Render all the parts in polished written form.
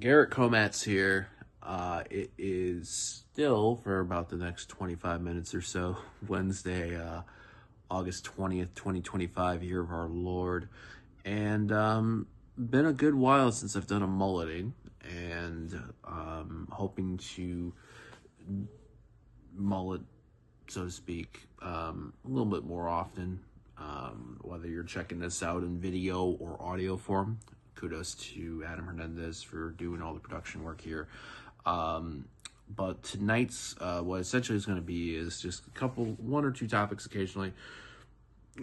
Garret Comat's here. It is still, for about the next 25 minutes or so, Wednesday, August 20th, 2025, year of our Lord. And been a good while since I've done a mulleting, and hoping to mullet, so to speak, a little bit more often. Whether you're checking this out in video or audio form, kudos to Adam Hernandez for doing all the production work here. But tonight's, what essentially is going to be is just one or two topics occasionally,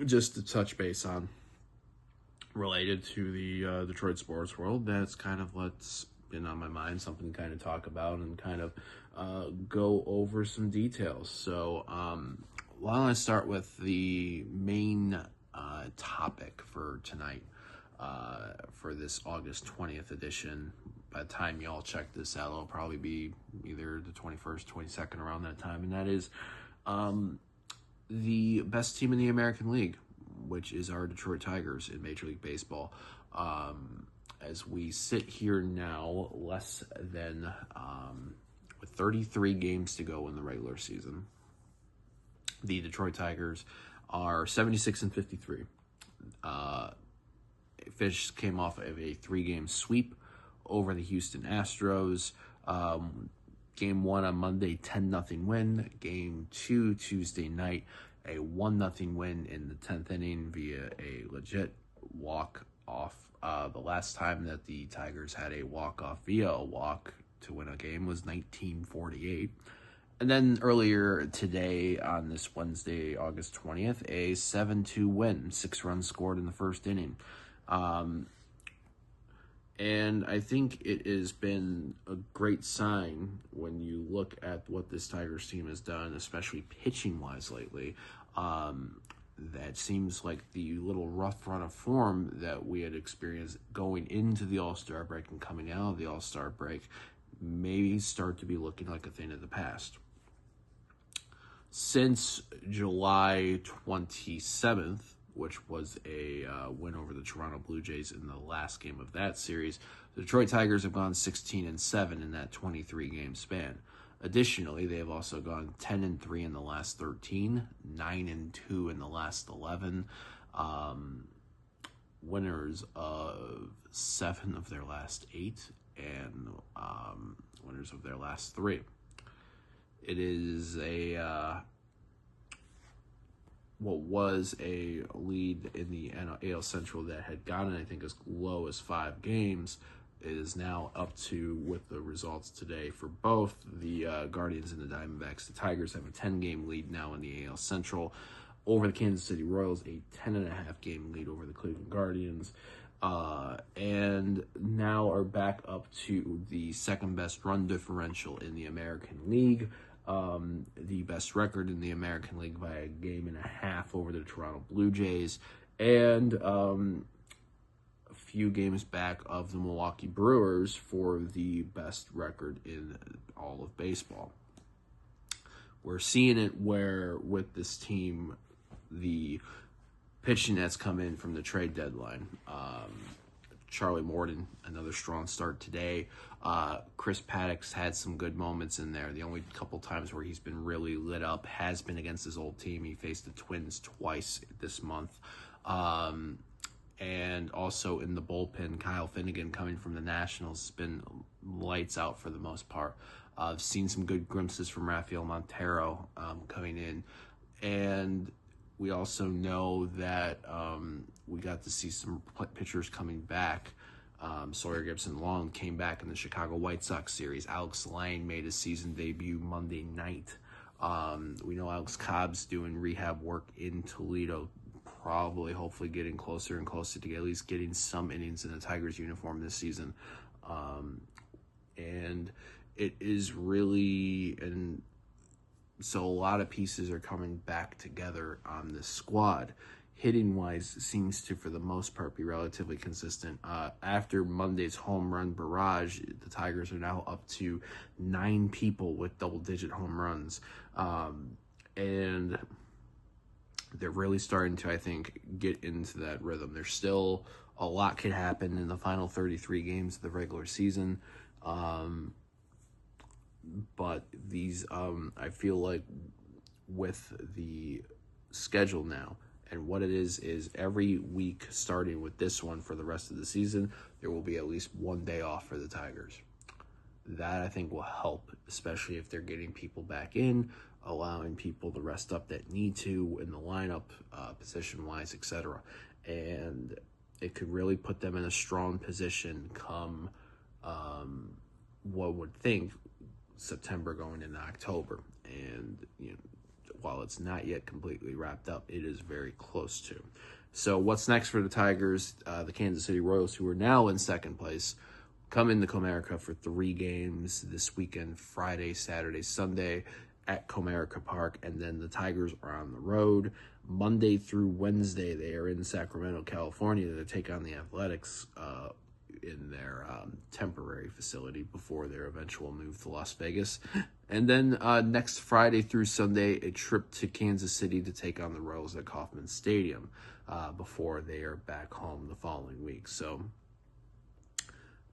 just to touch base on, related to the Detroit sports world. That's kind of what's been on my mind, something to kind of talk about and kind of go over some details. So why don't I start with the main topic for tonight, for this August 20th edition. By the time y'all check this out, it'll probably be either the 21st, 22nd, around that time, and that is the best team in the American League, which is our Detroit Tigers in Major League Baseball. As we sit here now, less than with 33 games to go in the regular season, the Detroit Tigers are 76-53. Fish came off of a 3-game sweep over the Houston Astros. Game 1 on Monday, 10-0 win. Game 2 Tuesday night, a 1-0 win in the 10th inning via a legit walk-off. The last time that the Tigers had a walk-off via a walk to win a game was 1948. And then earlier today, on this Wednesday, August 20th, a 7-2 win, 6 runs scored in the first inning. And I think it has been a great sign when you look at what this Tigers team has done, especially pitching-wise lately. That seems like the little rough run of form that we had experienced going into the All-Star break and coming out of the All-Star break may start to be looking like a thing of the past. Since July 27th, which was a win over the Toronto Blue Jays in the last game of that series, the Detroit Tigers have gone 16-7 in that 23-game span. Additionally, they have also gone 10-3 in the last 13, 9-2 in the last 11, winners of 7 of their last 8, and winners of their last 3. It is what was a lead in the AL Central that had gotten, I think, as low as 5 games, is now up to, with the results today for both the Guardians and the Diamondbacks. The Tigers have a 10-game lead now in the AL Central over the Kansas City Royals, a 10.5-game lead over the Cleveland Guardians, and now are back up to the second-best run differential in the American League. The best record in the American League by a 1.5 games over the Toronto Blue Jays, and a few games back of the Milwaukee Brewers for the best record in all of baseball. We're seeing it where, with this team, the pitching that's come in from the trade deadline. Charlie Morton, another strong start today. Chris Paddock's had some good moments in there. The only couple times where he's been really lit up has been against his old team. He faced the Twins twice this month. And also in the bullpen, Kyle Finnegan, coming from the Nationals, has been lights out for the most part. I've seen some good glimpses from Rafael Montero coming in. And we also know that we got to see some pitchers coming back. Sawyer Gibson-Long came back in the Chicago White Sox series. Alex Lang made his season debut Monday night. We know Alex Cobb's doing rehab work in Toledo, probably, hopefully getting closer and closer to at least getting some innings in the Tigers uniform this season. And it is really, and so a lot of pieces are coming back together on this squad. Hitting-wise, seems to, for the most part, be relatively consistent. After Monday's home run barrage, the Tigers are now up to 9 people with double-digit home runs. And they're really starting to, I think, get into that rhythm. There's still a lot could happen in the final 33 games of the regular season. But these, I feel like with the schedule now, and what it is every week starting with this one for the rest of the season, there will be at least one day off for the Tigers. That I think will help, especially if they're getting people back in, allowing people to rest up that need to in the lineup, position-wise, etc. And it could really put them in a strong position come what would think September going into October. And while it's not yet completely wrapped up, it is very close to. So what's next for the Tigers? The Kansas City Royals, who are now in second place, come into Comerica for 3 games this weekend, Friday, Saturday, Sunday at Comerica Park, and then the Tigers are on the road. Monday through Wednesday, they are in Sacramento, California to take on the Athletics in their temporary facility before their eventual move to Las Vegas. And then next Friday through Sunday, a trip to Kansas City to take on the Royals at Kauffman Stadium before they are back home the following week. So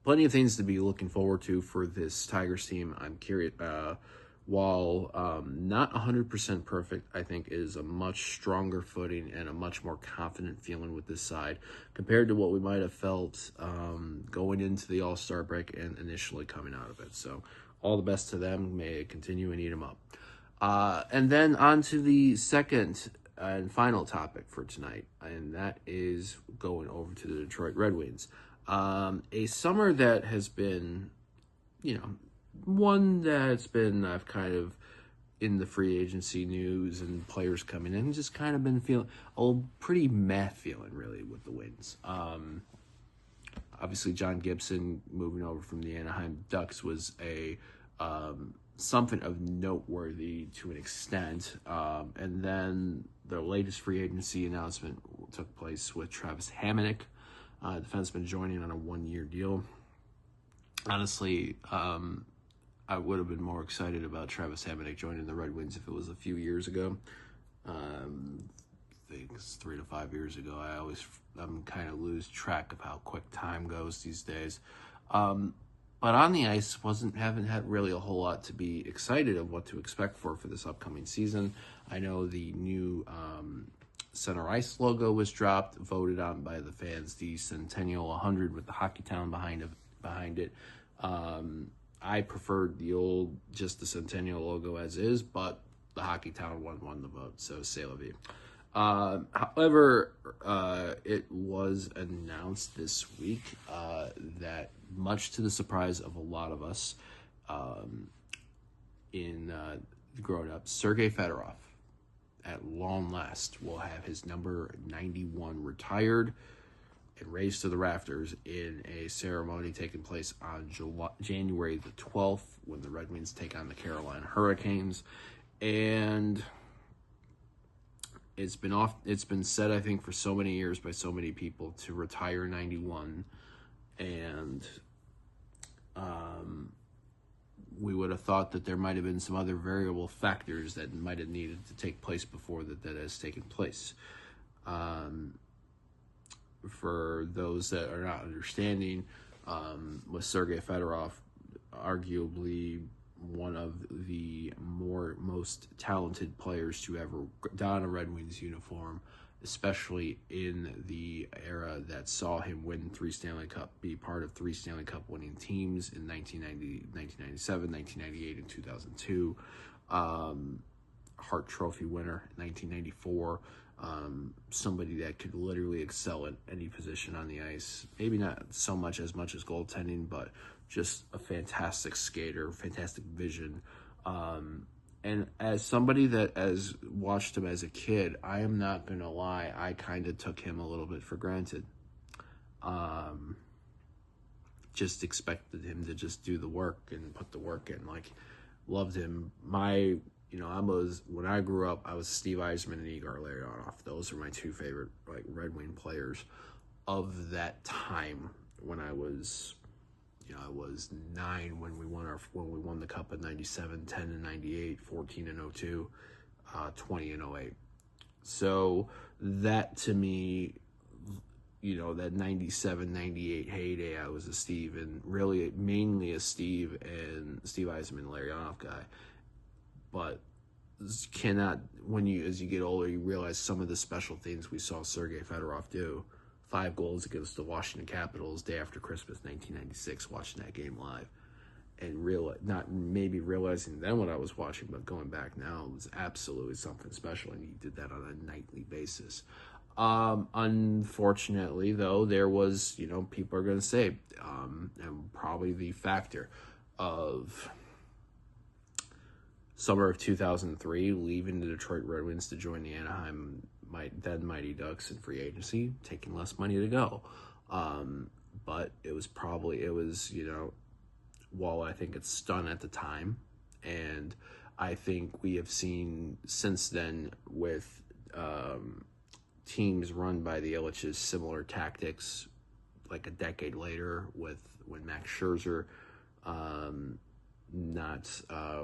plenty of things to be looking forward to for this Tigers team. I'm curious. While not 100% perfect, I think is a much stronger footing and a much more confident feeling with this side compared to what we might have felt going into the All-Star break and initially coming out of it. So all the best to them. May it continue and eat them up. And then on to the second and final topic for tonight, and that is going over to the Detroit Red Wings. A summer that has been, one that's been, I've kind of in the free agency news and players coming in, just kind of been feeling a pretty meh feeling really with the Wings. Obviously John Gibson moving over from the Anaheim Ducks was a something of noteworthy to an extent. And then the latest free agency announcement took place with Travis Hamonic, defenseman, joining on a 1-year deal. Honestly, I would have been more excited about Travis Hamonic joining the Red Wings if it was a few years ago. I think it's 3 to 5 years ago. I'm kind of lose track of how quick time goes these days. But on the ice, haven't had really a whole lot to be excited of what to expect for this upcoming season. I know the new center ice logo was dropped, voted on by the fans, the Centennial 100 with the Hockey Town behind it. I preferred just the Centennial logo as is, but the Hockey Town won the vote, so c'est la vie. However, it was announced this week that, much to the surprise of a lot of us in growing up, Sergei Fedorov, at long last, will have his number 91 retired and raised to the Rafters in a ceremony taking place on January the 12th when the Red Wings take on the Carolina Hurricanes. And it's been said, I think, for so many years by so many people to retire 91, and we would have thought that there might have been some other variable factors that might have needed to take place before that has taken place. For those that are not understanding, with Sergei Fedorov, arguably one of the most talented players to ever don a Red Wings uniform, especially in the era that saw him win 3 Stanley Cup, be part of 3 Stanley Cup winning teams in 1990, 1997, 1998, and 2002. Hart Trophy winner in 1994. Somebody that could literally excel at any position on the ice. Maybe not so much as goaltending, but just a fantastic skater, fantastic vision. And as somebody that has watched him as a kid, I am not going to lie, I kind of took him a little bit for granted. Just expected him to just do the work and put the work in. Loved him. When I grew up, I was Steve Yzerman and Igor Larionov. Those are my 2 favorite Red Wing players of that time. When I was 9 when we won the Cup in 97, 10 in 98, 14 in 02, 20 in 08. So that to me that 97, 98 heyday, I was a Steve, and really mainly a Steve Yzerman, Larionov guy. But cannot, as you get older, you realize some of the special things we saw Sergei Fedorov do. 5 goals against the Washington Capitals day after Christmas 1996, watching that game live. And not maybe realizing then what I was watching, but going back now, it was absolutely something special, and he did that on a nightly basis. Unfortunately, though, there was, people are going to say, and probably the factor of summer of 2003, leaving the Detroit Red Wings to join the Anaheim then Mighty Ducks in free agency, taking less money to go. But it was, while I think it's stunned at the time, and I think we have seen since then with teams run by the Ilitches similar tactics, like a decade later when Max Scherzer,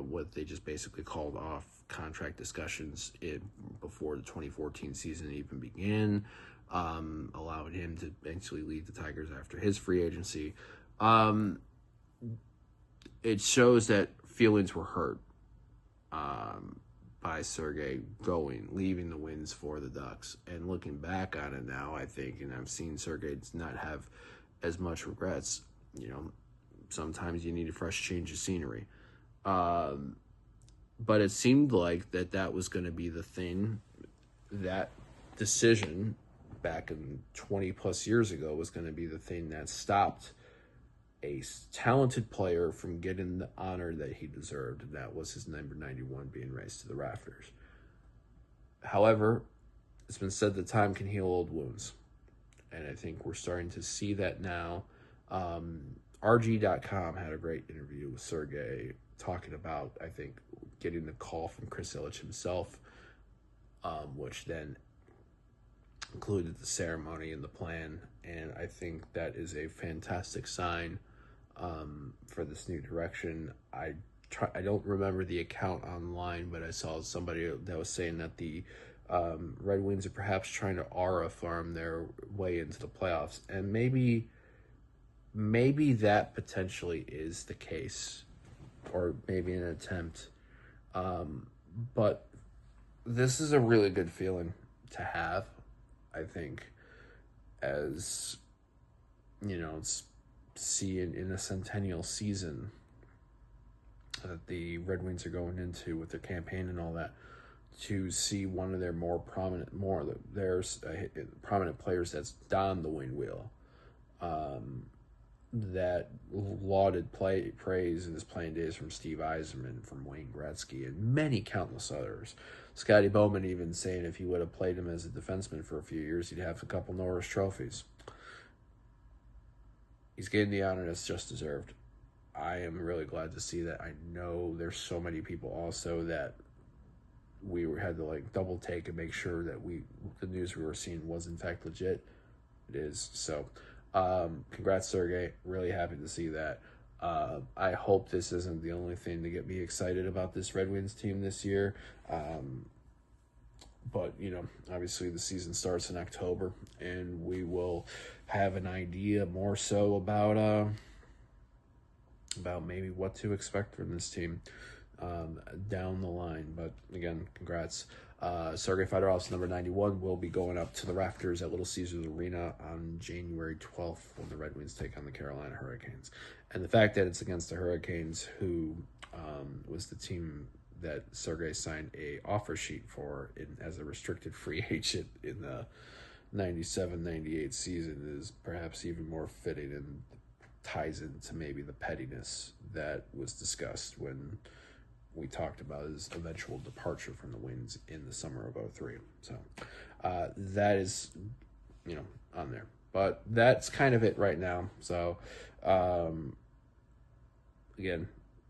what they just basically called off contract discussions before the 2014 season even began, allowing him to eventually lead the Tigers after his free agency. It shows that feelings were hurt by Sergei leaving the Winds for the Ducks. And looking back on it now, I think, and I've seen Sergei not have as much regrets. Sometimes you need a fresh change of scenery. But it seemed like that was going to be the thing. That decision back in 20 plus years ago was going to be the thing that stopped a talented player from getting the honor that he deserved, and that was his number 91 being raised to the Rafters. However, it's been said that time can heal old wounds, and I think we're starting to see that now. RG.com had a great interview with Sergei talking about, I think, getting the call from Chris Ilitch himself, which then included the ceremony and the plan, and I think that is a fantastic sign for this new direction. I don't remember the account online, but I saw somebody that was saying that the Red Wings are perhaps trying to aura farm their way into the playoffs, and maybe that potentially is the case, or maybe an attempt. But this is a really good feeling to have, I think, as seeing in a centennial season that the Red Wings are going into with their campaign and all that, to see one of their prominent players that's donned the wing wheel, that lauded praise in his playing days from Steve Yzerman, from Wayne Gretzky, and many countless others. Scotty Bowman even saying if he would have played him as a defenseman for a few years, he'd have a couple Norris trophies. He's getting the honor that's just deserved. I am really glad to see that. I know there's so many people also that we had to double take and make sure that the news we were seeing was in fact legit. It is. So congrats, Sergei. Really happy to see that. I hope this isn't the only thing to get me excited about this Red Wings team this year. But, obviously the season starts in October, and we will have an idea more so about maybe what to expect from this team down the line. But, again, congrats. Sergei Fedorov's number 91 will be going up to the Rafters at Little Caesars Arena on January 12th when the Red Wings take on the Carolina Hurricanes. And the fact that it's against the Hurricanes, who was the team that Sergei signed a offer sheet for as a restricted free agent in the 97-98 season, is perhaps even more fitting and ties into maybe the pettiness that was discussed when we talked about his eventual departure from the Winds in the summer of 2003. So that is, on there. But that's kind of it right now. So, again,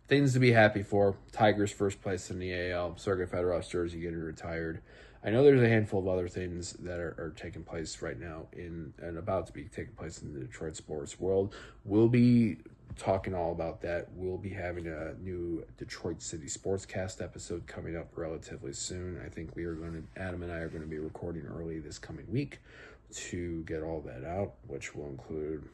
things to be happy for. Tigers first place in the AL. Sergei Fedorov's jersey getting retired. I know there's a handful of other things that are taking place right now and about to be taking place in the Detroit sports world. We'll be talking all about that. We'll be having a new Detroit City Sportscast episode coming up relatively soon. I think Adam and I are going to be recording early this coming week to get all that out, which will include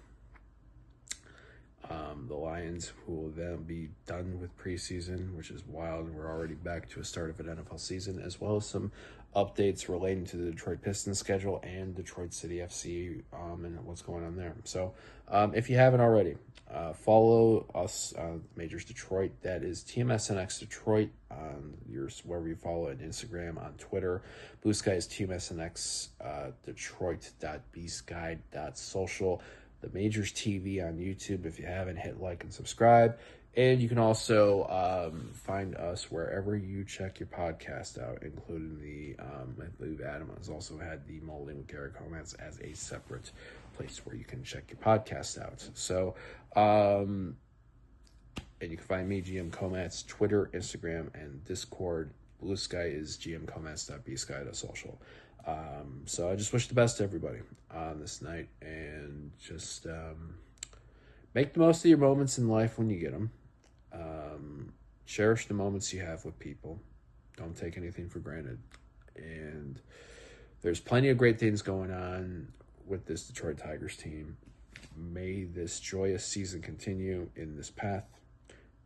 the Lions, who will then be done with preseason, which is wild. We're already back to a start of an NFL season, as well as some updates relating to the Detroit Pistons schedule and Detroit City FC and what's going on there. So if you haven't already, follow us on Majors Detroit. That is TMSNX Detroit on wherever you follow it, Instagram, on Twitter. Blue Sky is TMSNX Detroit.bsky.social. The Majors TV on YouTube. If you haven't, hit like and subscribe. And you can also find us wherever you check your podcast out, including I believe Adam has also had the Mulleting with Garret comments as a separate place where you can check your podcast out. So, and you can find me, GM Comats, Twitter, Instagram, and Discord. Blue Sky is gmcomats.bsky.social. So I just wish the best to everybody on this night, and just make the most of your moments in life when you get them. Cherish the moments you have with people. Don't take anything for granted. And there's plenty of great things going on with this Detroit Tigers team. May this joyous season continue in this path,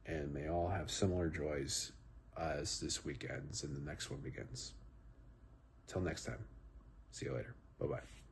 and may all have similar joys as this week ends and the next one begins. Till next time. See you later. Bye-bye.